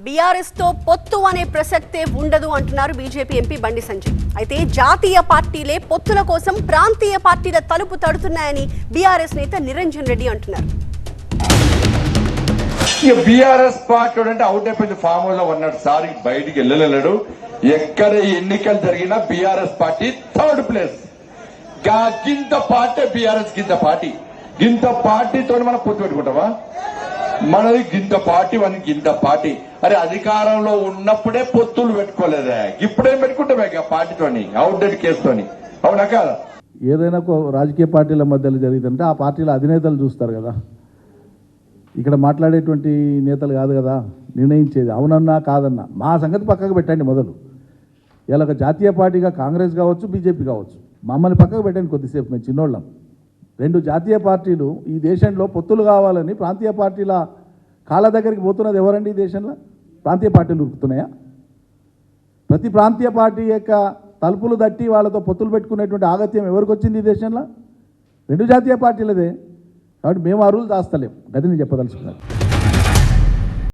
BRS తో పొత్తు అనే ప్రసక్తే ఉండదు అంటున్నారు బీజేపీ ఎంపీ బండి సంజయ్. అయితే జాతీయ పార్టీలే పొత్తుల కోసం ప్రాంతీయ పార్టీల తలుపు తడుతున్నాయని బీఆర్ఎస్ నేత నిరంజన్ రెడ్డి అంటున్నారు. బీఆర్ఎస్ పార్టీ అంటే అవుట్ అయిపోయింది, ఫామ్ హౌస్ లో ఉన్నాడు సార్, బయటికి వెళ్ళలేడు. ఎక్కడ ఎన్నికలు జరిగినా బీఆర్ఎస్ పార్టీ థర్డ్ ప్లేస్. గింత పార్టీ బీఆర్ఎస్ గింత పార్టీతో మనం పొత్తు పెట్టుకుంటావా? మనది గింత పార్టీ, మనకి గింత పార్టీ. అరే అధికారంలో ఉన్నప్పుడే పొత్తులు పెట్టుకోలేదా? ఇప్పుడేం పెట్టుకుంటామే పార్టీతోని, అవుట్డేట్ కేసుతోని, అవునా కాదా? ఏదైనా రాజకీయ పార్టీల మధ్యలో జరిగిందంటే ఆ పార్టీల అధినేతలు చూస్తారు కదా, ఇక్కడ మాట్లాడేటువంటి నేతలు కాదు కదా నిర్ణయించేది. అవునన్నా కాదన్నా మా సంగతి పక్కకు పెట్టండి. మొదలు ఇలా ఒక జాతీయ పార్టీగా కాంగ్రెస్ కావచ్చు, బీజేపీ కావచ్చు, మమ్మల్ని పక్కకు పెట్టండి కొద్దిసేపు. మేము చిన్నోళ్ళం. రెండు జాతీయ పార్టీలు ఈ దేశంలో పొత్తులు కావాలని ప్రాంతీయ పార్టీల కాళ్ళ దగ్గరికి పోతున్నది ఎవరండి? ఈ దేశంలో ప్రాంతీయ పార్టీలు ఉరుకుతున్నాయా? ప్రతి ప్రాంతీయ పార్టీ యొక్క తలుపులు తట్టి వాళ్ళతో పొత్తులు పెట్టుకునేటువంటి ఆగత్యం ఎవరికి వచ్చింది ఈ దేశంలో? రెండు జాతీయ పార్టీలదే. కాబట్టి మేము ఆ రూల్ దాస్తలేం. గది నేను చెప్పదలుచుకున్నాను.